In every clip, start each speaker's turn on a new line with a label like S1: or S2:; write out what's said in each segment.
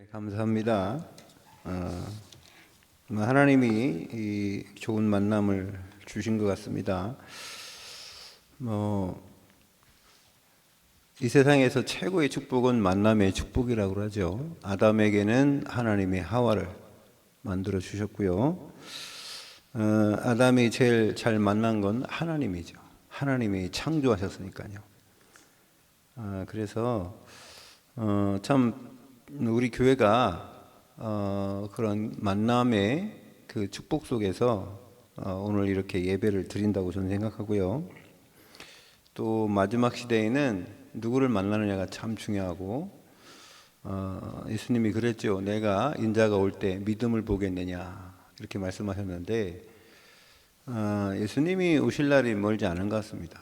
S1: 감사합니다. 하나님이 이 좋은 만남을 주신 것 같습니다. 이 세상에서 최고의 축복은 만남의 축복이라고 그러죠. 아담에게는 하나님이 하와를 만들어 주셨고요. 아담이 제일 잘 만난 건 하나님이죠. 하나님이 창조하셨으니까요. 그래서 참 우리 교회가 그런 만남의 그 축복 속에서 오늘 이렇게 예배를 드린다고 저는 생각하고요. 또 마지막 시대에는 누구를 만나느냐가 참 중요하고, 예수님이 그랬죠. 내가 인자가 올 때 믿음을 보겠느냐 이렇게 말씀하셨는데, 예수님이 오실 날이 멀지 않은 것 같습니다.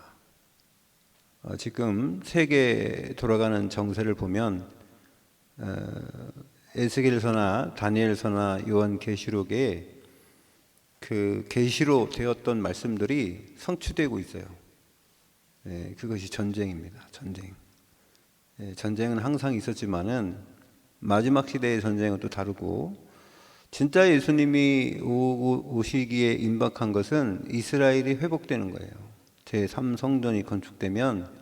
S1: 지금 세계 돌아가는 정세를 보면 에스겔서나 다니엘서나 요한계시록에 그 계시로 되었던 말씀들이 성취되고 있어요. 그것이 전쟁입니다. 전쟁. 전쟁은 항상 있었지만은 마지막 시대의 전쟁은 또 다르고, 진짜 예수님이 오시기에 임박한 것은 이스라엘이 회복되는 거예요. 제3성전이 건축되면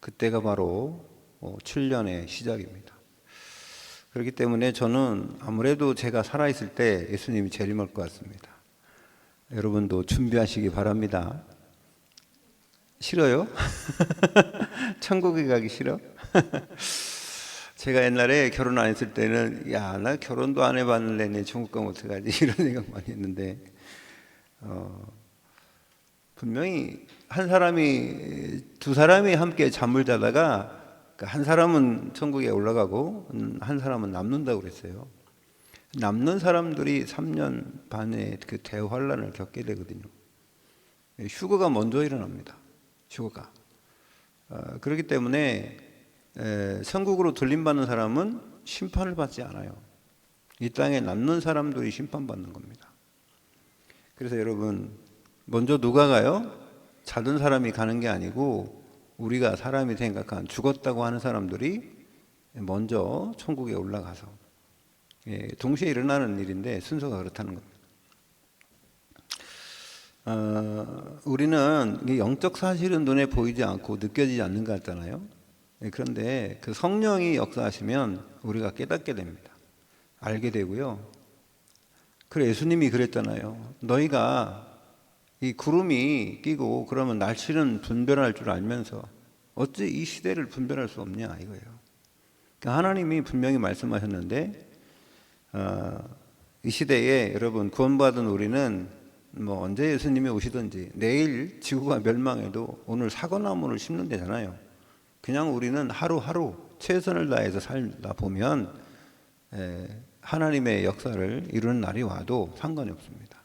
S1: 그때가 바로 7년의 시작입니다. 그렇기 때문에 저는 아무래도 제가 살아있을 때 예수님이 재림할 것 같습니다. 여러분도 준비하시기 바랍니다. 싫어요? 천국에 가기 싫어? 제가 옛날에 결혼 안 했을 때는 나 결혼도 안 해봤는데 내 천국 가면 어떡하지? 이런 생각 많이 했는데, 분명히 두 사람이 함께 잠을 자다가 한 사람은 천국에 올라가고 한 사람은 남는다고 그랬어요. 남는 사람들이 3년 반의 그 대환란을 겪게 되거든요. 휴거가 먼저 일어납니다. 휴거가. 그렇기 때문에 천국으로 들림받는 사람은 심판을 받지 않아요. 이 땅에 남는 사람들이 심판받는 겁니다. 그래서 여러분, 먼저 누가 가요? 자던 사람이 가는 게 아니고 우리가 사람이 생각한 죽었다고 하는 사람들이 먼저 천국에 올라가서, 동시에 일어나는 일인데 순서가 그렇다는 겁니다. 우리는 영적 사실은 눈에 보이지 않고 느껴지지 않는 것 같잖아요. 그런데 그 성령이 역사하시면 우리가 깨닫게 됩니다. 알게 되고요. 그래, 예수님이 그랬잖아요. 너희가 이 구름이 끼고 그러면 날씨는 분별할 줄 알면서 어찌 이 시대를 분별할 수 없냐 이거예요. 그러니까 하나님이 분명히 말씀하셨는데, 이 시대에 여러분 구원받은 우리는 언제 예수님이 오시든지 내일 지구가 멸망해도 오늘 사과나무를 심는 데잖아요. 그냥 우리는 하루하루 최선을 다해서 살다 보면 하나님의 역사를 이루는 날이 와도 상관이 없습니다.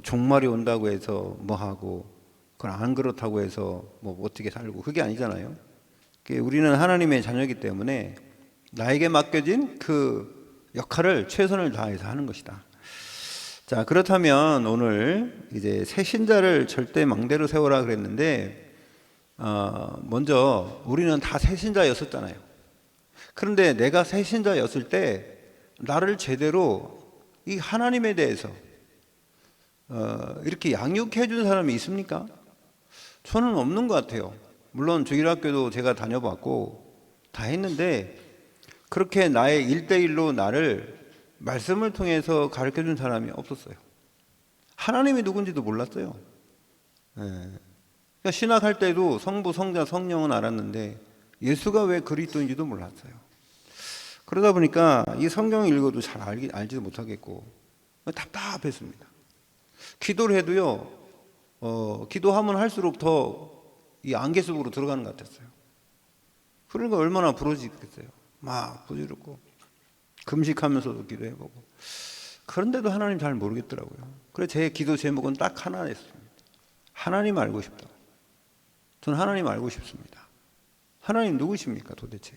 S1: 종말이 온다고 해서 하고, 그건 안 그렇다고 해서 어떻게 살고, 그게 아니잖아요. 우리는 하나님의 자녀이기 때문에 나에게 맡겨진 그 역할을 최선을 다해서 하는 것이다. 자, 그렇다면 오늘 이제 새 신자를 절대 망대로 세워라 그랬는데, 먼저 우리는 다 새 신자였었잖아요. 그런데 내가 새 신자였을 때 나를 제대로 이 하나님에 대해서 이렇게 양육해 준 사람이 있습니까? 저는 없는 것 같아요. 물론 주일학교도 제가 다녀봤고 다 했는데, 그렇게 나의 1대1로 나를 말씀을 통해서 가르쳐 준 사람이 없었어요. 하나님이 누군지도 몰랐어요. 그러니까 신학할 때도 성부, 성자, 성령은 알았는데 예수가 왜 그리스도인지도 몰랐어요. 그러다 보니까 이 성경을 읽어도 잘 알지도 못하겠고 답답했습니다. 기도를 해도요, 기도하면 할수록 더 이 안개 속으로 들어가는 것 같았어요. 그러니까 얼마나 부러지겠어요. 막 부지럽고 금식하면서도 기도해보고. 그런데도 하나님 잘 모르겠더라고요. 그래서 제 기도 제목은 딱 하나였습니다. 하나님 알고 싶다. 저는 하나님 알고 싶습니다. 하나님 누구십니까 도대체?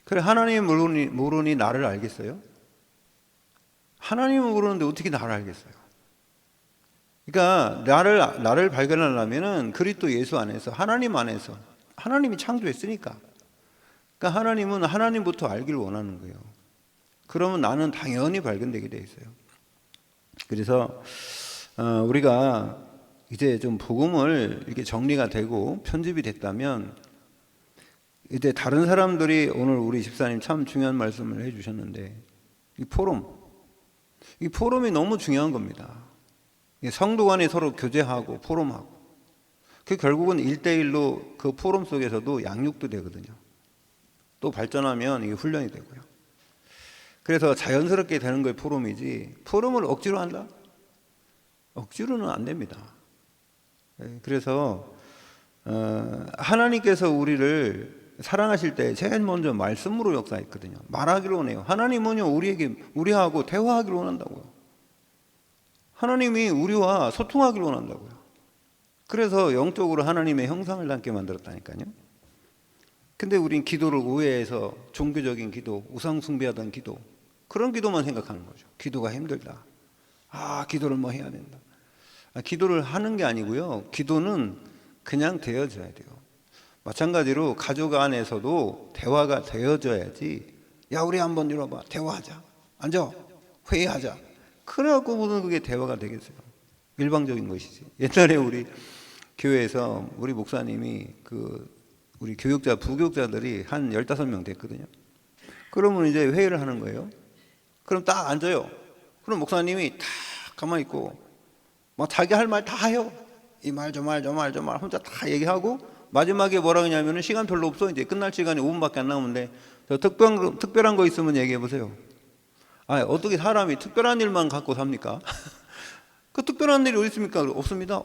S1: 그래, 하나님 모르니 나를 알겠어요? 하나님은 모르는데 어떻게 나를 알겠어요? 그러니까 나를 발견하려면은 그리스도 예수 안에서, 하나님 안에서, 하나님이 창조했으니까 그러니까 하나님은 하나님부터 알기를 원하는 거예요. 그러면 나는 당연히 발견되게 돼 있어요. 그래서 우리가 이제 좀 복음을 이렇게 정리가 되고 편집이 됐다면, 이제 다른 사람들이 오늘 우리 집사님 참 중요한 말씀을 해주셨는데, 이 포럼이 너무 중요한 겁니다. 성도 간에 서로 교제하고 포럼하고, 그 결국은 1대1로 그 포럼 속에서도 양육도 되거든요. 또 발전하면 이게 훈련이 되고요. 그래서 자연스럽게 되는 거에 포럼이지, 포럼을 억지로 한다? 억지로는 안 됩니다. 그래서 하나님께서 우리를 사랑하실 때 제일 먼저 말씀으로 역사했거든요. 말하기로 원해요. 하나님은요, 우리하고 대화하기로 원한다고요. 하나님이 우리와 소통하기로 원한다고요. 그래서 영적으로 하나님의 형상을 닮게 만들었다니까요. 근데 우린 기도를 오해해서 종교적인 기도, 우상 숭배하던 기도, 그런 기도만 생각하는 거죠. 기도가 힘들다. 기도를 뭐 해야 된다. 기도를 하는 게 아니고요. 기도는 그냥 되어져야 돼요. 마찬가지로 가족 안에서도 대화가 되어져야지. 야, 우리 한번 이뤄봐. 대화하자. 앉아. 회의하자. 그래갖고 무슨 그게 대화가 되겠어요. 일방적인 것이지. 옛날에 우리 교회에서 우리 목사님이 우리 부교육자들이 한 15명 됐거든요. 그러면 이제 회의를 하는 거예요. 그럼 딱 앉아요. 그럼 목사님이 딱 가만히 있고 막 자기 할 말 다 해요. 이 말 저 말 혼자 다 얘기하고, 마지막에 뭐라 그러냐면은 시간 별로 없어. 이제 끝날 시간이 5분밖에 안 남았는데, 저 특별한 거 있으면 얘기해 보세요. 어떻게 사람이 특별한 일만 갖고 삽니까? 그 특별한 일이 어디 있습니까? 없습니다.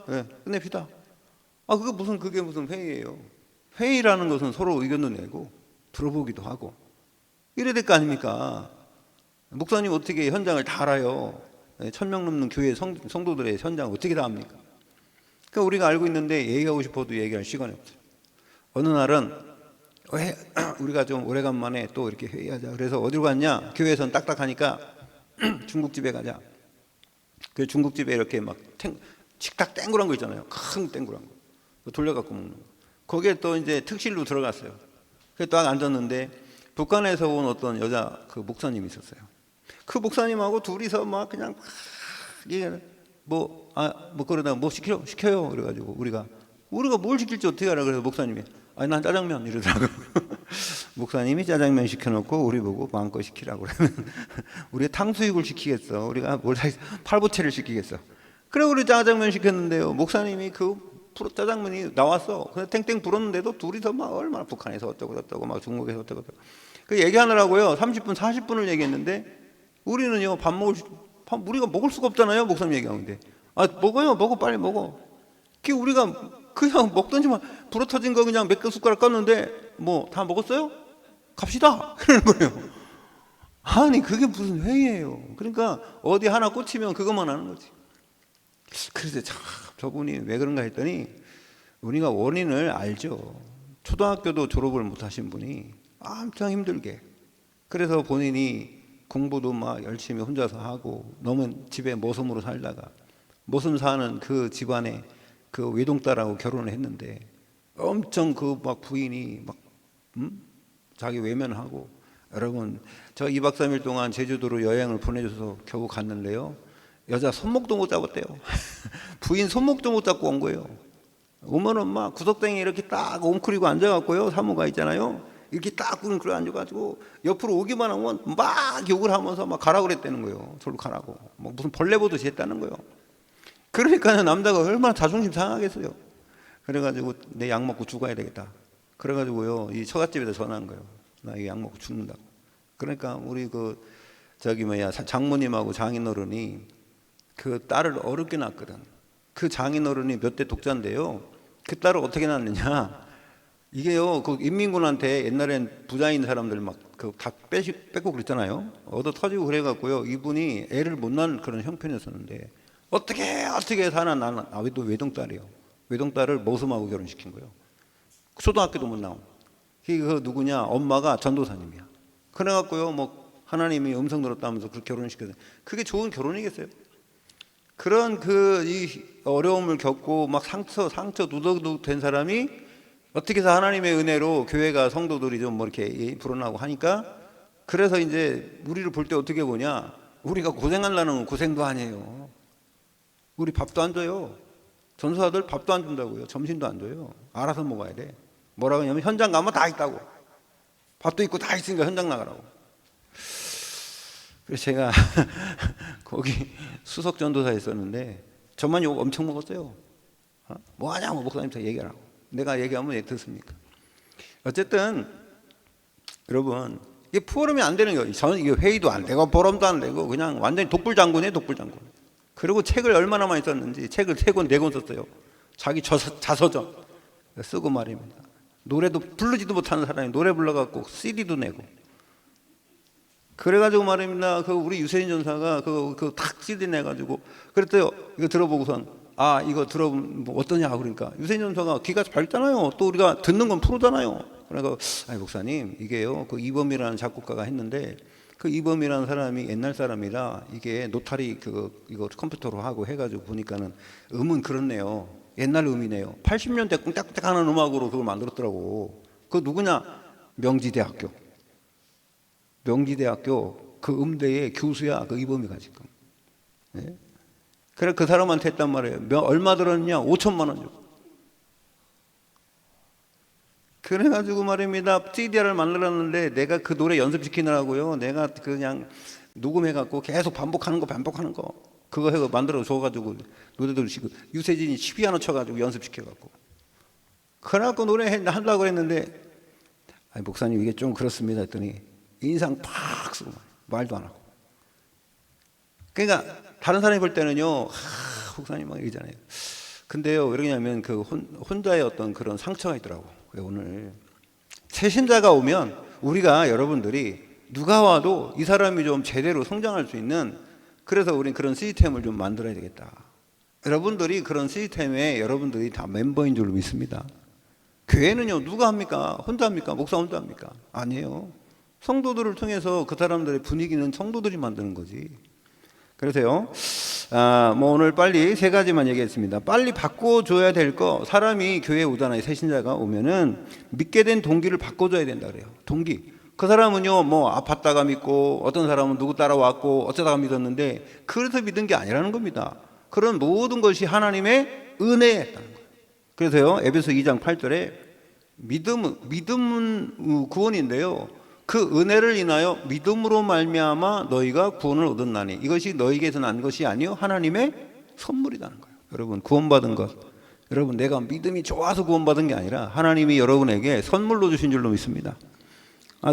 S1: 네, 끝냅시다. 그게 무슨 회의예요. 회의라는 것은 서로 의견도 내고 들어보기도 하고 이래야 될 거 아닙니까? 목사님 어떻게 현장을 다 알아요? 1000명 넘는 교회 성도들의 현장 어떻게 다 압니까? 그러니까 우리가 알고 있는데 얘기하고 싶어도 얘기할 시간이 없어요. 어느 날은 우리가 좀 오래간만에 또 이렇게 회의하자. 그래서 어디로 갔냐? 교회에선 딱딱하니까 중국집에 가자. 그 중국집에 이렇게 막 식탁 땡그란 거 있잖아요. 큰 땡그란 거 돌려갖고 먹는 거. 거기에 또 이제 특실로 들어갔어요. 그래서 딱 앉았는데 북한에서 온 어떤 여자 목사님이 있었어요. 그 목사님하고 둘이서 막 그냥 그러다가 뭐 시켜요. 그래가지고 우리가 뭘 시킬지 어떻게 알아? 그래서 목사님이 난 짜장면 이러더라고요. 목사님이 짜장면 시켜놓고 우리 보고 마음껏 시키라고 그러면 우리가 탕수육을 시키겠어? 우리가 팔보채를 시키겠어? 그래 우리 짜장면 시켰는데요. 목사님이 짜장면이 나왔어. 근데 땡땡 불었는데도 둘이서 막 얼마나 북한에서 어쩌고 막 중국에서 어쩌고 그 얘기하느라고요. 30분 40분을 얘기했는데 우리는요 우리가 먹을 수가 없잖아요. 목사님 얘기하는데 먹어 빨리 먹어. 우리가 그냥 먹던지만 불어터진 거 그냥 몇 개 숟가락 깠는데 뭐 다 먹었어요? 갑시다 그러는 거예요. 그게 무슨 회의예요. 그러니까 어디 하나 꽂히면 그것만 하는 거지. 그래서 참 저분이 왜 그런가 했더니 우리가 원인을 알죠. 초등학교도 졸업을 못 하신 분이 엄청 힘들게, 그래서 본인이 공부도 막 열심히 혼자서 하고 너무 집에 모섬으로 살다가 모섬 사는 그 집안에 그 외동딸하고 결혼을 했는데 엄청 막 부인이 막 자기 외면하고. 여러분 저 2박 3일 동안 제주도로 여행을 보내줘서 겨우 갔는데요, 여자 손목도 못 잡았대요. 부인 손목도 못 잡고 온 거예요. 오면은 막 구석탱이 이렇게 딱 웅크리고 앉아갖고요, 사무가 있잖아요, 이렇게 딱 그래 앉아가지고 옆으로 오기만 하면 막 욕을 하면서 막 가라고 그랬다는 거예요. 저로 가라고. 막 무슨 벌레 보듯이 했다는 거예요. 그러니까 남자가 얼마나 자존심 상하겠어요. 그래가지고 내 약 먹고 죽어야 되겠다. 그래가지고요 이 처갓집에다 전화한 거예요. 나 이거 약 먹고 죽는다고. 그러니까 우리 장모님하고 장인어른이 그 딸을 어렵게 낳았거든. 그 장인어른이 몇 대 독자인데요, 그 딸을 어떻게 낳느냐, 이게요 인민군한테 옛날엔 부자인 사람들 막 다 뺏고 그랬잖아요. 얻어 터지고 그래갖고요 이분이 애를 못 낳는 그런 형편이었었는데 어떻게 사나. 나는 외동딸이요. 외동딸을 모섬하고 결혼시킨 거예요. 초등학교도 못 나온. 그 누구냐, 엄마가 전도사님이야. 그래갖고요 뭐 하나님이 음성 들었다면서 그렇게 결혼시켰어요. 그게 좋은 결혼이겠어요? 그런 이 어려움을 겪고 막 상처 누덕누덕 된 사람이 어떻게 해서 하나님의 은혜로 교회가 성도들이 좀 뭐 이렇게 불어나고 하니까, 그래서 이제 우리를 볼 때 어떻게 보냐, 우리가 고생하려는 고생도 아니에요. 우리 밥도 안 줘요. 전도사들 밥도 안 준다고요. 점심도 안 줘요. 알아서 먹어야 돼. 뭐라고 하냐면 현장 가면 다 있다고. 밥도 있고 다 있으니까 현장 나가라고. 그래서 제가 거기 수석 전도사 있었는데 저만 욕 엄청 먹었어요. 뭐 하냐고 목사님한테 얘기하라고. 내가 얘기하면 왜 듣습니까? 어쨌든 여러분, 이게 포럼이 안 되는 거예요. 저는 이게 회의도 안 되고 포럼도 안 되고 그냥 완전히 독불장군이에요, 독불장군. 그리고 책을 얼마나 많이 썼는지, 책을 3권 4권 썼어요. 자기 자서전 쓰고 말입니다. 노래도 부르지도 못하는 사람이 노래 불러갖고 CD도 내고. 그래가지고 말입니다. 그 우리 유세인 전사가 탁 CD 내가지고 그랬대요. 이거 들어보고선 이거 들어보면 뭐 어떠냐. 그러니까 유세인 전사가 귀가 밝잖아요. 또 우리가 듣는 건 프로잖아요. 그러니까 목사님, 이게요, 그 이범이라는 작곡가가 했는데, 그 이범이라는 사람이 옛날 사람이라 이게 노타리 이거 컴퓨터로 하고 해가지고 보니까는 음은 그렇네요. 옛날 음이네요. 80년대 꽁짝꽁짝하는 음악으로 그걸 만들었더라고. 그 누구냐? 명지대학교 그 음대의 교수야, 그 이범이가 지금. 네? 그래 그 사람한테 했단 말이에요. 얼마 들었냐? 5천만 원 주고. 그래가지고 말입니다. CD를 만들었는데 내가 그 노래 연습시키느라고요. 내가 그냥 녹음해갖고 계속 반복하는 거. 그거 해서 만들어 줘가지고 노래도 시고 유세진이 피아노 쳐가지고 연습시켜갖고. 그래갖고 노래 하려고 했는데, 목사님 이게 좀 그렇습니다 했더니 인상 팍 쓰고 말도 안 하고. 그러니까 다른 사람이 볼 때는요, 목사님 막 얘기잖아요. 근데요, 왜 그러냐면 그 혼자의 어떤 그런 상처가 있더라고. 오늘 새신자가 오면 우리가, 여러분들이 누가 와도 이 사람이 좀 제대로 성장할 수 있는, 그래서 우린 그런 시스템을 좀 만들어야 되겠다. 여러분들이 그런 시스템에 여러분들이 다 멤버인 줄 믿습니다. 교회는요, 누가 합니까? 혼자 합니까? 목사 혼자 합니까? 아니에요. 성도들을 통해서 그 사람들의 분위기는 성도들이 만드는 거지. 그래서요, 뭐 오늘 빨리 3가지만 얘기했습니다. 빨리 바꿔줘야 될 거, 사람이 교회에 오잖아요. 새신자가 오면은 믿게 된 동기를 바꿔줘야 된다 그래요. 동기. 그 사람은요, 뭐 아팠다가 믿고, 어떤 사람은 누구 따라왔고 어쩌다가 믿었는데, 그래서 믿은 게 아니라는 겁니다. 그런 모든 것이 하나님의 은혜였다는 거예요. 그래서요, 에베소 2장 8절에 믿음은 구원인데요, 그 은혜를 인하여 믿음으로 말미암아 너희가 구원을 얻었나니 이것이 너희에게서 난 것이 아니요 하나님의 선물이라는 거예요. 여러분, 구원받은 것, 여러분 내가 믿음이 좋아서 구원받은 게 아니라 하나님이 여러분에게 선물로 주신 줄로 믿습니다.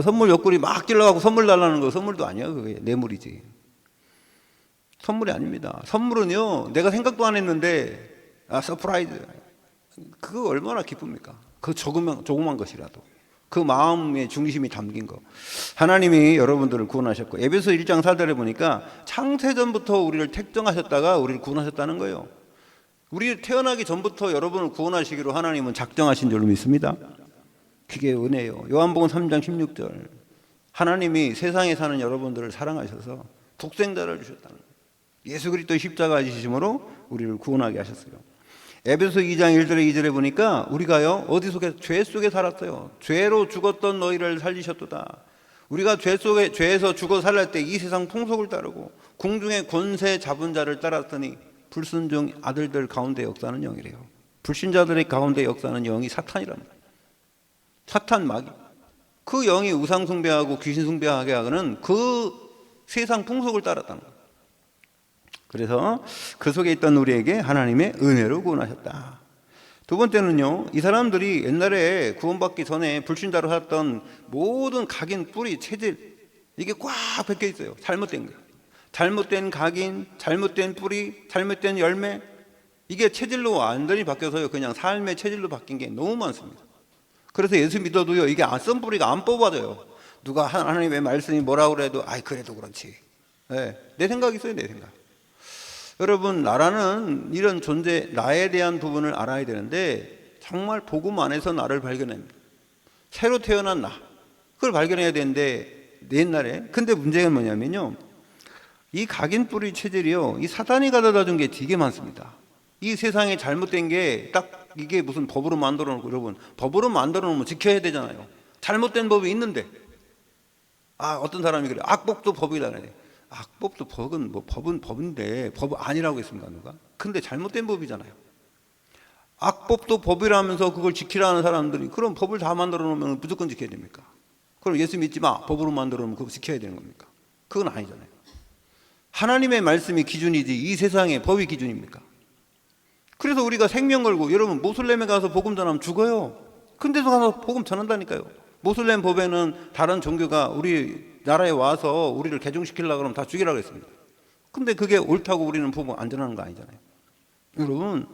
S1: 선물 옆구리 막 찔러갖고 선물 달라는 거 선물도 아니야. 그게 뇌물이지. 선물이 아닙니다. 선물은요, 내가 생각도 안 했는데 서프라이즈, 그거 얼마나 기쁩니까? 그 조그만 것이라도 그 마음의 중심이 담긴 거. 하나님이 여러분들을 구원하셨고, 에베소 1장 4절에 보니까 창세전부터 우리를 택정하셨다가 우리를 구원하셨다는 거예요. 우리 태어나기 전부터 여러분을 구원하시기로 하나님은 작정하신 줄로 믿습니다. 그게 은혜예요. 요한복음 3장 16절, 하나님이 세상에 사는 여러분들을 사랑하셔서 독생자를 주셨다는 거예요. 예수 그리스도의 십자가 지심으로 우리를 구원하게 하셨어요. 에베소 2장 1절에 2절에 보니까 우리가요, 어디 속에? 죄 속에 살았어요. 죄로 죽었던 너희를 살리셨도다. 우리가 죄에서 죽어 살릴 때 이 세상 풍속을 따르고 궁중의 권세 잡은 자를 따랐더니 불순종 아들들 가운데 역사는 영이래요. 불신자들의 가운데 역사는 영이 사탄이란 말이에요. 사탄 마귀. 그 영이 우상 숭배하고 귀신 숭배하게 하는 그 세상 풍속을 따랐다는 거예요. 그래서 그 속에 있던 우리에게 하나님의 은혜로 구원하셨다. 두 번째는요, 이 사람들이 옛날에 구원받기 전에 불신자로 살았던 모든 각인, 뿌리, 체질, 이게 꽉 벗겨 있어요. 잘못된 거예요. 잘못된 각인, 잘못된 뿌리, 잘못된 열매, 이게 체질로 완전히 바뀌어서요, 그냥 삶의 체질로 바뀐 게 너무 많습니다. 그래서 예수 믿어도요, 이게 썬 뿌리가 안 뽑아져요. 누가 하나님의 말씀이 뭐라고 그래도 그래도 그렇지. 네, 내 생각이 있어요, 내 생각. 여러분, 나라는 이런 존재, 나에 대한 부분을 알아야 되는데 정말 복음 안에서 나를 발견합니다. 새로 태어난 나, 그걸 발견해야 되는데 옛날에. 근데 문제가 뭐냐면요, 이 각인 뿌리 체질이요, 이 사단이 가져다 준 게 되게 많습니다. 이 세상에 잘못된 게 딱 이게 무슨 법으로 만들어 놓고, 여러분 법으로 만들어 놓으면 지켜야 되잖아요. 잘못된 법이 있는데, 어떤 사람이 그래, 악법도 법이다 그래. 악법도 법은 뭐 법은 법인데 법 아니라고 했습니까 누가? 근데 잘못된 법이잖아요. 악법도 법이라면서 그걸 지키라는 사람들이, 그럼 법을 다 만들어 놓으면 무조건 지켜야 됩니까? 그럼 예수 믿지 마, 법으로 만들어 놓으면 그거 지켜야 되는 겁니까? 그건 아니잖아요. 하나님의 말씀이 기준이지 이 세상의 법이 기준입니까? 그래서 우리가 생명 걸고, 여러분 모슬렘에 가서 복음 전하면 죽어요. 근데도 가서 복음 전한다니까요. 모슬렘 법에는 다른 종교가 우리 나라에 와서 우리를 개종시키려고 그러면 다 죽이라고 했습니다. 근데 그게 옳다고 우리는 복음 안 전하는 거 아니잖아요. 여러분,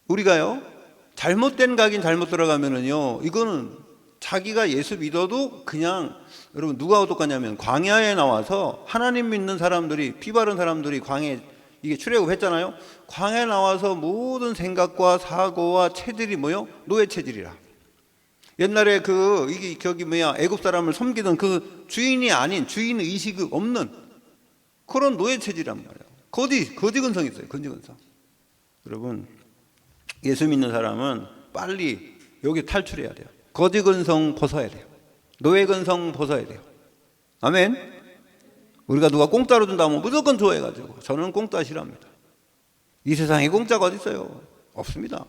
S1: 우리가요 잘못된 각인 잘못 들어가면은요, 이거는 자기가 예수 믿어도 그냥, 여러분 누가 똑같냐면 광야에 나와서 하나님 믿는 사람들이, 피 바른 사람들이 광야에, 이게 출애굽했잖아요. 광야에 나와서 모든 생각과 사고와 체질이 뭐요? 노예 체질이라. 옛날에 애굽 사람을 섬기던 그 주인이 아닌, 주인 의식이 없는 그런 노예 체질이란 말이에요. 거지 근성이 있어요. 거지 근성. 여러분, 예수 믿는 사람은 빨리 여기 탈출해야 돼요. 거지 근성 벗어야 돼요. 노예 근성 벗어야 돼요. 아멘. 우리가 누가 공짜로 준다면 무조건 좋아해가지고, 저는 공짜 싫어합니다. 이 세상에 공짜가 어디 있어요? 없습니다.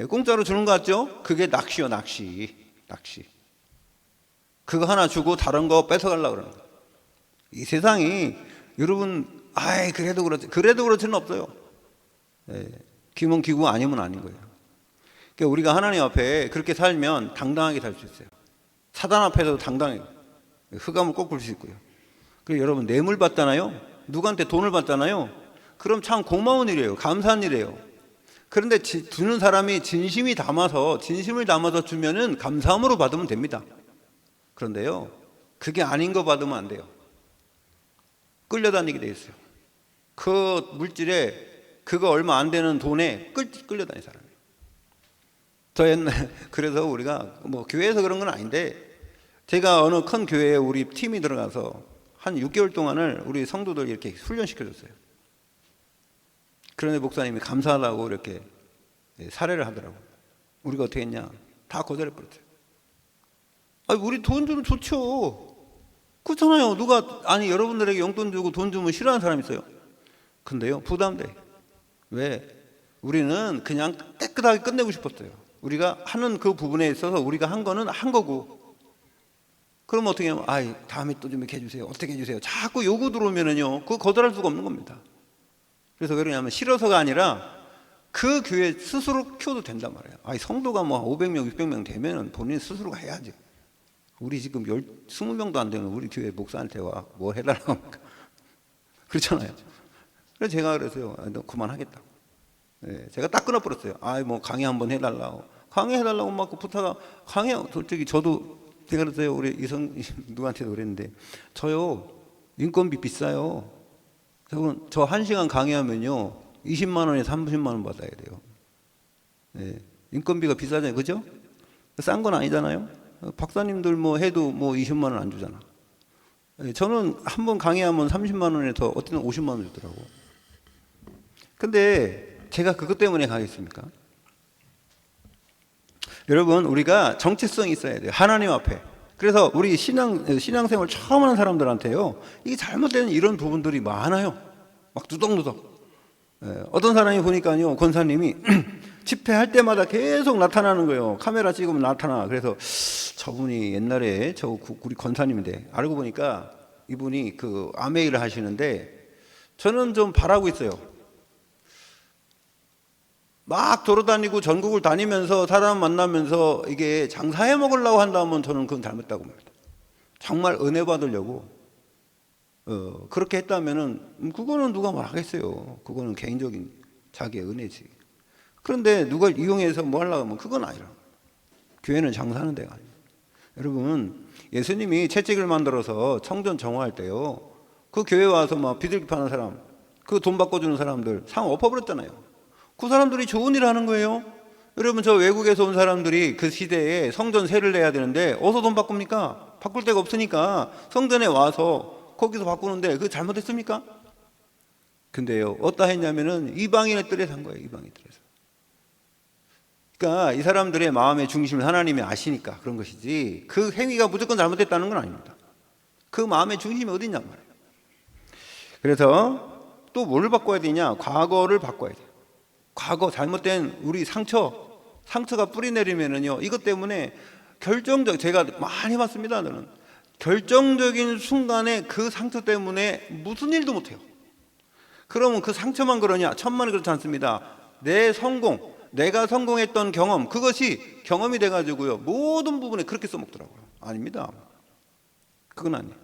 S1: 공짜로 주는 거 같죠? 그게 낚시요, 낚시. 그거 하나 주고 다른 거 뺏어가려고 그러는 거예요. 이 세상이, 여러분, 그래도 그렇지는 없어요. 기면 기고 아니면 아닌 거예요. 그러니까 우리가 하나님 앞에 그렇게 살면 당당하게 살 수 있어요. 사단 앞에서도 당당해요. 흑암을 꺾을 수 있고요. 그리고 여러분, 뇌물 받잖아요. 누구한테 돈을 받잖아요. 그럼 참 고마운 일이에요. 감사한 일이에요. 그런데 주는 사람이 진심을 담아서 주면은 감사함으로 받으면 됩니다. 그런데요, 그게 아닌 거 받으면 안 돼요. 끌려다니게 돼 있어요. 그 물질에, 그거 얼마 안 되는 돈에 끌려다니는 사람이에요. 저 옛날, 그래서 우리가 뭐 교회에서 그런 건 아닌데, 제가 어느 큰 교회에 우리 팀이 들어가서 한 6개월 동안을 우리 성도들 이렇게 훈련시켜줬어요. 그런데 목사님이 감사하다고 이렇게 사례를 하더라고요. 우리가 어떻게 했냐? 다 거절해버렸어요. 우리 돈 주면 좋죠. 그렇잖아요. 여러분들에게 용돈 주고 돈 주면 싫어하는 사람 있어요. 근데요, 부담돼. 왜? 우리는 그냥 깨끗하게 끝내고 싶었어요. 우리가 하는 그 부분에 있어서 우리가 한 거는 한 거고. 그럼 어떻게 하면, 다음에 또 좀 이렇게 해주세요. 어떻게 해주세요. 자꾸 요구 들어오면은요, 그거 거절할 수가 없는 겁니다. 그래서 왜 그러냐면, 싫어서가 아니라 그 교회 스스로 키워도 된단 말이에요. 성도가 뭐 500명, 600명 되면 본인 스스로가 해야지. 우리 지금 20명도 안 되는 우리 교회 목사한테 와 뭐 해달라고 합니까? 그렇잖아요. 그래서 제가 그랬어요. 너 그만하겠다고. 제가 딱 끊어버렸어요. 뭐 강의 한번 해달라고. 강의해달라고 막 부탁하, 솔직히 저도, 제가 그랬어요. 우리 누구한테도 그랬는데, 저요, 인건비 비싸요. 저 1시간 강의하면요, 20만 원에 30만 원 받아야 돼요. 인건비가 비싸잖아요. 그죠? 싼 건 아니잖아요. 박사님들 뭐 해도 뭐 20만 원 안 주잖아. 저는 한 번 강의하면 30만 원에 더, 어떤 50만 원 주더라고. 근데 제가 그것 때문에 가겠습니까? 여러분, 우리가 정체성이 있어야 돼요. 하나님 앞에. 그래서 우리 신앙생활 처음 하는 사람들한테요, 이게 잘못된 이런 부분들이 많아요. 막 두덕두덕. 어떤 사람이 보니까요, 권사님이 집회할 때마다 계속 나타나는 거예요. 카메라 찍으면 나타나. 그래서 저분이 옛날에 우리 권사님인데, 알고 보니까 이분이 그 아메이를 하시는데, 저는 좀 바라고 있어요. 막 돌아다니고 전국을 다니면서 사람 만나면서 이게 장사해 먹으려고 한다면 저는 그건 잘못다고 봅니다. 정말 은혜 받으려고 그렇게 했다면은 그거는 누가 말하겠어요. 그거는 개인적인 자기의 은혜지. 그런데 누가 이용해서 뭐 하려고 하면 그건 아니라. 교회는 장사하는 데가 아니에요. 여러분, 예수님이 채찍을 만들어서 청전 정화할 때요, 그 교회 와서 막 비둘기 파는 사람, 그 돈 바꿔주는 사람들 상 엎어버렸잖아요. 그 사람들이 좋은 일 하는 거예요. 여러분, 저 외국에서 온 사람들이 그 시대에 성전세를 내야 되는데 어디서 돈 바꿉니까? 바꿀 데가 없으니까 성전에 와서 거기서 바꾸는데 그거 잘못했습니까? 근데요, 어디다 했냐면은 이방인의 뜰에 산 거예요. 이방인 뜰에서. 그러니까 이 사람들의 마음의 중심을 하나님이 아시니까 그런 것이지 그 행위가 무조건 잘못됐다는 건 아닙니다. 그 마음의 중심이 어딨냔 말이에요. 그래서 또 뭘 바꿔야 되냐? 과거를 바꿔야 돼요. 과거 잘못된 우리 상처가 뿌리 내리면은요, 이것 때문에 제가 많이 봤습니다. 저는 결정적인 순간에 그 상처 때문에 무슨 일도 못해요. 그러면 그 상처만 그러냐? 천만에 그렇지 않습니다. 내가 성공했던 경험, 그것이 경험이 돼가지고요, 모든 부분에 그렇게 써먹더라고요. 아닙니다. 그건 아니에요.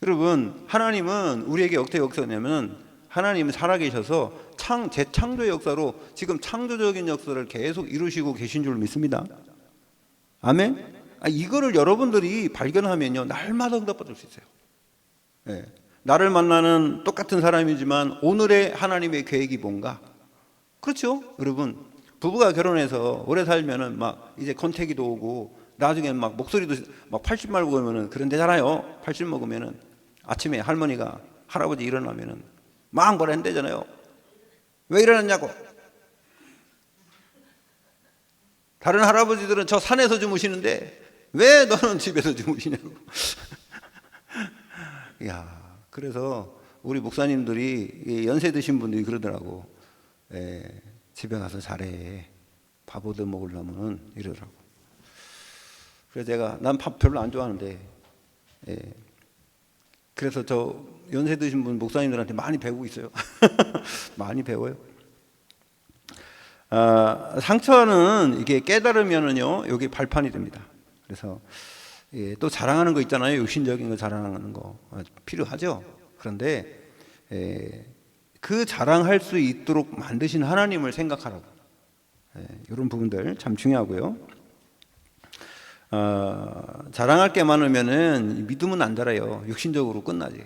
S1: 여러분, 하나님은 우리에게 어떻게 역사냐면, 하나님은 살아계셔서 재창조의 역사로 지금 창조적인 역사를 계속 이루시고 계신 줄 믿습니다. 아멘? 이거를 여러분들이 발견하면요, 날마다 응답받을 수 있어요. 네. 나를 만나는 똑같은 사람이지만 오늘의 하나님의 계획이 뭔가? 그렇죠? 여러분, 부부가 결혼해서 오래 살면은 막 이제 권태기도 오고 나중에 막 목소리도 막 80 먹으면은 그런 데잖아요. 80 먹으면은 아침에 할머니가 할아버지 일어나면은 막 뭐라 한대잖아요. 왜 일어났냐고. 다른 할아버지들은 저 산에서 주무시는데 왜 너는 집에서 주무시냐고. 야, 그래서 우리 목사님들이 연세 드신 분들이 그러더라고. 집에 가서 잘해. 밥 얻어 먹으려면 이러더라고. 그래서 난 밥 별로 안 좋아하는데, 그래서 저 연세 드신 분 목사님들한테 많이 배우고 있어요. 많이 배워요. 상처는 이게 깨달으면은요, 여기 발판이 됩니다. 그래서 또 자랑하는 거 있잖아요. 육신적인 거 자랑하는 거 필요하죠. 그런데 그 자랑할 수 있도록 만드신 하나님을 생각하라고. 이런 부분들 참 중요하고요. 자랑할 게 많으면은 믿음은 안 자라요. 육신적으로 끝나지.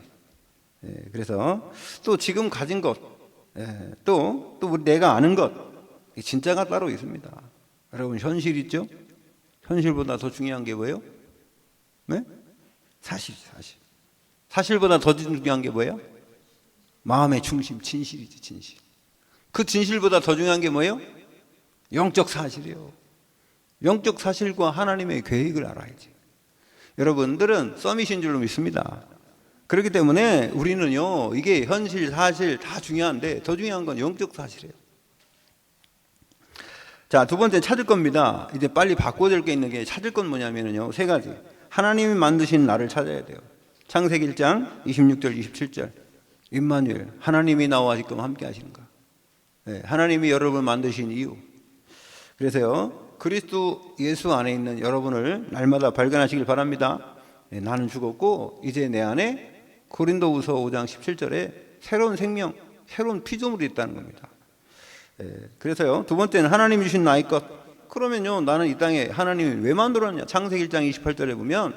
S1: 그래서 또 지금 가진 것, 또 내가 아는 것, 진짜가 따로 있습니다. 여러분, 현실 있죠? 현실보다 더 중요한 게 뭐예요? 네? 사실. 사실보다 더 중요한 게 뭐예요? 마음의 중심, 진실이지, 진실. 그 진실보다 더 중요한 게 뭐예요? 영적 사실이에요. 영적 사실과 하나님의 계획을 알아야지. 여러분들은 썸이신 줄로 믿습니다. 그렇기 때문에 우리는요, 이게 현실, 사실 다 중요한데 더 중요한 건 영적 사실이에요. 자, 두 번째 찾을 겁니다. 이제 빨리 바꿔야 될 게 있는 게 찾을 건 뭐냐면요, 세 가지. 하나님이 만드신 나를 찾아야 돼요. 창세기 1장 26절 27절. 임마누엘, 하나님이 나와 지금 함께 하시는가. 하나님이 여러분을 만드신 이유. 그래서요, 그리스도 예수 안에 있는 여러분을 날마다 발견하시길 바랍니다. 나는 죽었고 이제 내 안에 고린도후서 5장 17절에 새로운 생명, 새로운 피조물이 있다는 겁니다. 그래서요, 두 번째는 하나님이 주신 나의 것. 그러면요, 나는 이 땅에 하나님이 왜 만들었냐. 창세기 1장 28절에 보면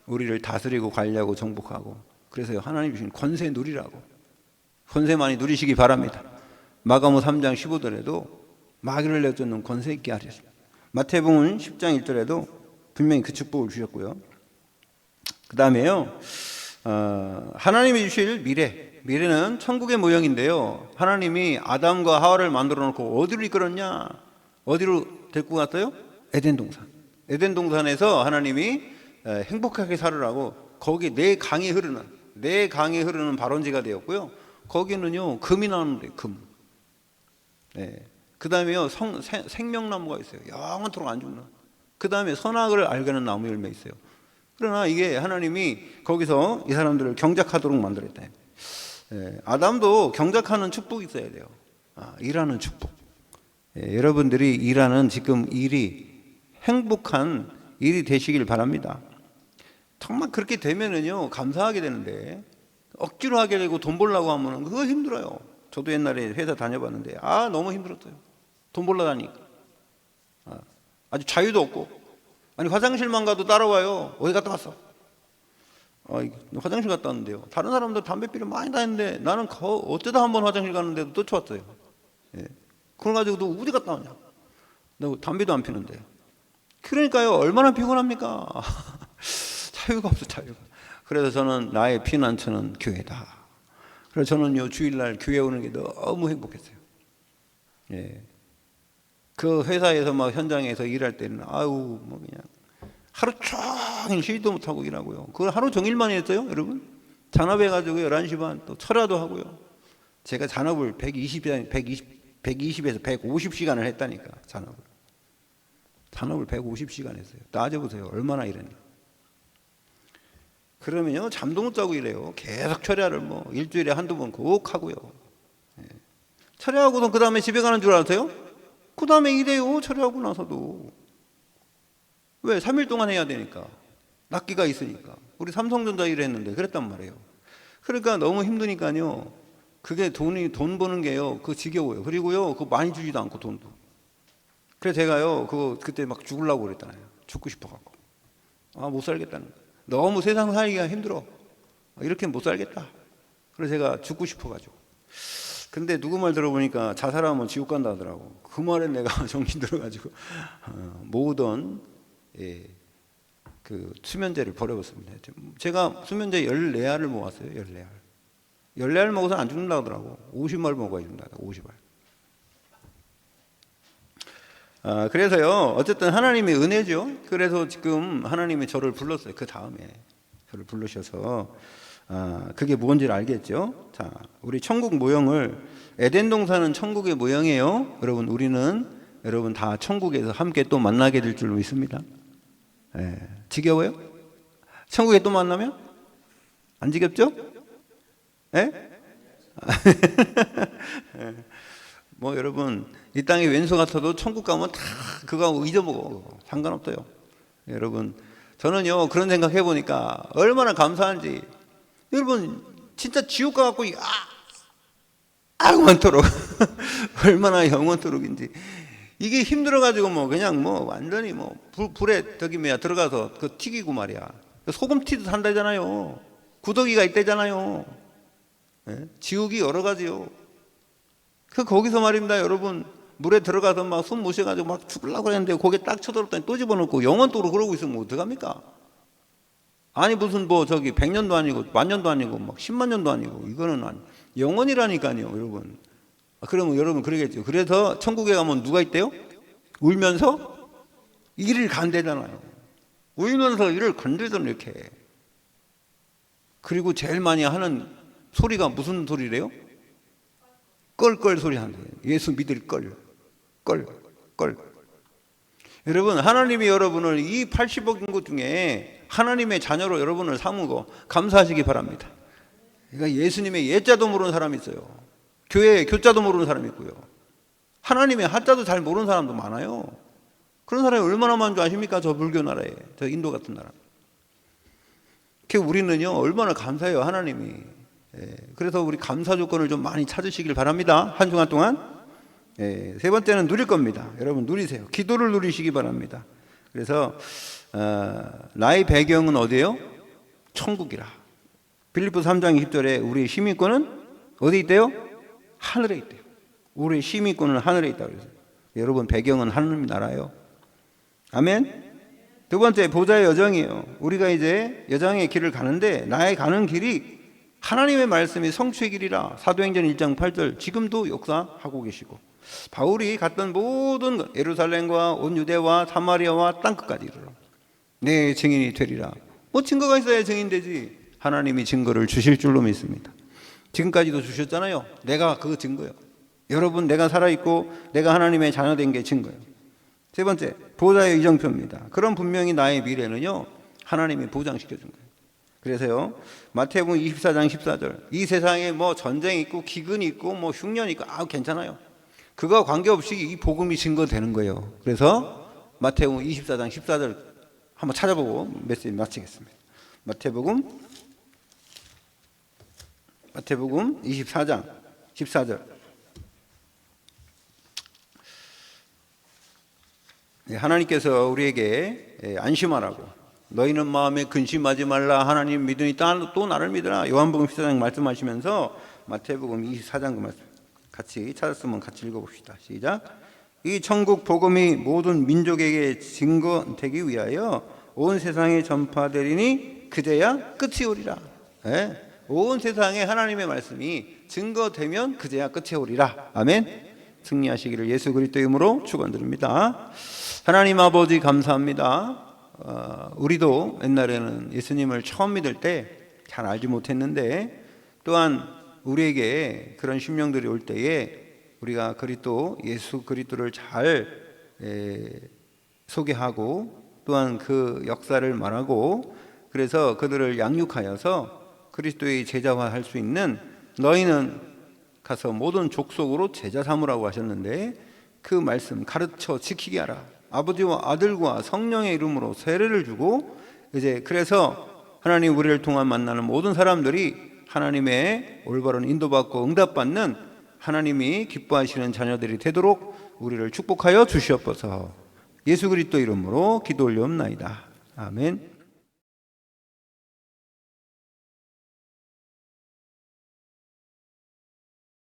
S1: 우리를 다스리고 관리하고 정복하고, 그래서요, 하나님이 주신 권세 누리라고. 권세 많이 누리시기 바랍니다. 마가복음 3장 15절에도 마귀를 내쫓는 권세 있게 하셨습니다. 마태복음 10장 1절에도 분명히 그 축복을 주셨고요. 그 다음에요, 하나님이 주실 미래는 천국의 모형인데요, 하나님이 아담과 하와를 만들어 놓고 어디로 이끌었냐? 어디로 데리고 갔어요? 에덴 동산에서 하나님이 행복하게 살으라고, 거기 내 강이 흐르는 발원지가 되었고요. 거기는요, 금이 나는데 금. 그 다음에요, 생명나무가 있어요. 영원토록 안 죽는. 그 다음에 선악을 알게 하는 나무 열매 있어요. 그러나 이게 하나님이 거기서 이 사람들을 경작하도록 만들었다. 아담도 경작하는 축복이 있어야 돼요. 일하는 축복. 여러분들이 일하는 지금 일이 행복한 일이 되시길 바랍니다. 정말 그렇게 되면은요, 감사하게 되는데, 억지로 하게 되고 돈 벌려고 하면 그거 힘들어요. 저도 옛날에 회사 다녀봤는데 너무 힘들었어요. 돈 벌러 다니니까. 아주 자유도 없고. 아니, 화장실만 가도 따라와요. 어디 갔다 왔어? 화장실 갔다 왔는데요. 다른 사람들 담배 피러 많이 다녔는데 나는 어쩌다 한번 화장실 갔는데도 또 쫓았어요. 그래가지고 너 어디 갔다 왔냐? 너 담배도 안 피는데. 그러니까요, 얼마나 피곤합니까? 자유가 없어, 자유가. 그래서 저는 나의 피난처는 교회다. 그래서 저는요, 주일날 교회 오는 게 너무 행복했어요. 그 회사에서 막 현장에서 일할 때는 아유 뭐 그냥 하루 종일 쉬지도 못하고 일하고요. 그걸 하루 종일만 했어요, 여러분. 잔업해가지고 11시 반 또 철야도 하고요. 제가 잔업을 120에서 150시간을 했다니까. 잔업을 150시간 했어요. 따져보세요. 얼마나 일했나. 그러면요 잠도 못 자고 이래요. 계속 철야를 뭐 일주일에 한두 번 꼭 하고요. 철야하고서 그 다음에 집에 가는 줄 아세요? 그 다음에 일해요. 철야하고 나서도. 왜? 3일 동안 해야 되니까. 납기가 있으니까. 우리 삼성전자 일을 했는데 그랬단 말이에요. 그러니까 너무 힘드니까요. 그게 돈 버는 게요. 그거 지겨워요. 그리고요. 그거 많이 주지도 않고 돈도. 그래서 제가요. 그때 막 죽으려고 그랬잖아요. 죽고 싶어갖고. 아, 못 살겠다는 거예요. 너무 세상 살기가 힘들어. 이렇게 못 살겠다. 그래서 제가 죽고 싶어가지고. 근데 누구 말 들어보니까 자살하면 지옥 간다 하더라고. 그 말에 내가 정신 들어가지고 모으던 그 수면제를 버려봤습니다. 제가 수면제 14알을 모았어요. 14알. 14알 먹어서 안 죽는다 하더라고. 50알 먹어야 된다. 50알. 그래서요. 어쨌든 하나님의 은혜죠. 그래서 지금 하나님이 저를 불렀어요. 그 다음에 저를 부르셔서 그게 뭔지를 알겠죠. 자, 우리 천국 모형을 에덴 동산은 천국의 모형이에요. 여러분 다 천국에서 함께 또 만나게 될 줄 믿습니다. 지겨워요? 천국에 또 만나면? 안 지겹죠? 뭐 여러분 이 땅에 왼수 같아도 천국 가면 다 그거 잊어먹어. 상관없어요. 여러분 저는요 그런 생각 해보니까 얼마나 감사한지. 여러분 진짜 지옥 가갖고 영원토록 얼마나 영원토록인지. 이게 힘들어가지고 뭐 그냥 뭐 완전히 뭐 불에 들어가서 그 튀기고 말이야. 소금 튀듯 한다잖아요. 구더기가 있대잖아요. 지옥이 여러 가지요. 거기서 말입니다, 여러분. 물에 들어가서 막 숨 못 쉬어가지고 막 죽으려고 했는데 고개 딱 쳐들었더니 또 집어넣고 영원토록 그러고 있으면 어떡합니까? 아니 무슨 뭐 저기 100년도 아니고 만년도 아니고 막 10만 년도 아니고 이거는 영원이라니까요, 여러분. 그러면 여러분 그러겠죠. 그래서 천국에 가면 누가 있대요? 울면서 이를 간대잖아요. 울면서 이를 간대잖아요, 이렇게. 그리고 제일 많이 하는 소리가 무슨 소리래요? 껄껄 소리 한대요. 예수 믿을 껄. 여러분 하나님이 여러분을 이 80억 인구 중에 하나님의 자녀로 여러분을 삼고 감사하시기 바랍니다. 그러니까 예수님의 예자도 모르는 사람이 있어요. 교회의 교자도 모르는 사람이 있고요. 하나님의 하자도 잘 모르는 사람도 많아요. 그런 사람이 얼마나 많은 줄 아십니까? 저 불교 나라에, 저 인도 같은 나라. 우리는요 얼마나 감사해요, 하나님이. 그래서 우리 감사 조건을 좀 많이 찾으시길 바랍니다. 한 주간 동안. 세 번째는 누릴 겁니다. 여러분 누리세요. 기도를 누리시기 바랍니다. 그래서 나의 배경은 어디예요? 천국이라. 빌립보 3장 20절에 우리의 시민권은 어디 있대요? 하늘에 있대요. 우리의 시민권은 하늘에 있다고 그래서 여러분 배경은 하나님 나라예요. 아멘. 두 번째 보좌의 여정이에요. 우리가 이제 여정의 길을 가는데 나의 가는 길이 하나님의 말씀이 성취의 길이라. 사도행전 1장 8절 지금도 역사하고 계시고 바울이 갔던 모든 것 예루살렘과 온 유대와 사마리아와 땅끝까지 이르러 내 증인이 되리라. 뭐 증거가 있어야 증인되지. 하나님이 증거를 주실 줄로 믿습니다. 지금까지도 주셨잖아요. 내가 그 증거예요. 여러분 내가 살아있고 내가 하나님의 자녀된 게 증거예요. 세 번째 보좌의 이정표입니다. 그럼 분명히 나의 미래는요 하나님이 보장시켜 준 거예요. 그래서요 마태복음 24장 14절 이 세상에 뭐 전쟁이 있고 기근이 있고 뭐 흉년이 있고 괜찮아요. 그거 관계없이 이 복음이 증거되는 거예요. 그래서 마태복음 24장 14절 한번 찾아보고 메시지 마치겠습니다. 마태복음 24장 14절 하나님께서 우리에게 안심하라고 너희는 마음에 근심하지 말라 하나님 믿으니 또 나를 믿으라 요한복음 14장 말씀하시면서 마태복음 24장 그 말씀 같이 찾았으면 같이 읽어봅시다. 시작. 이 천국 복음이 모든 민족에게 증거되기 위하여 온 세상에 전파되리니 그제야 끝이 오리라. 온 세상에 하나님의 말씀이 증거되면 그제야 끝이 오리라. 아멘. 승리하시기를 예수 그리스도의 이름으로 축원드립니다. 하나님 아버지 감사합니다. 우리도 옛날에는 예수님을 처음 믿을 때 잘 알지 못했는데, 또한 우리에게 그런 심령들이 올 때에 우리가 예수 그리스도를 잘 소개하고 또한 그 역사를 말하고, 그래서 그들을 양육하여서 그리스도의 제자화할 수 있는, 너희는 가서 모든 족속으로 제자 삼으라고 하셨는데 그 말씀 가르쳐 지키게 하라. 아버지와 아들과 성령의 이름으로 세례를 주고, 이제 그래서 하나님 우리를 통한 만나는 모든 사람들이 하나님의 올바른 인도받고 응답받는 하나님이 기뻐하시는 자녀들이 되도록 우리를 축복하여 주시옵소서. 예수 그리스도 이름으로 기도 올리옵나이다. 아멘.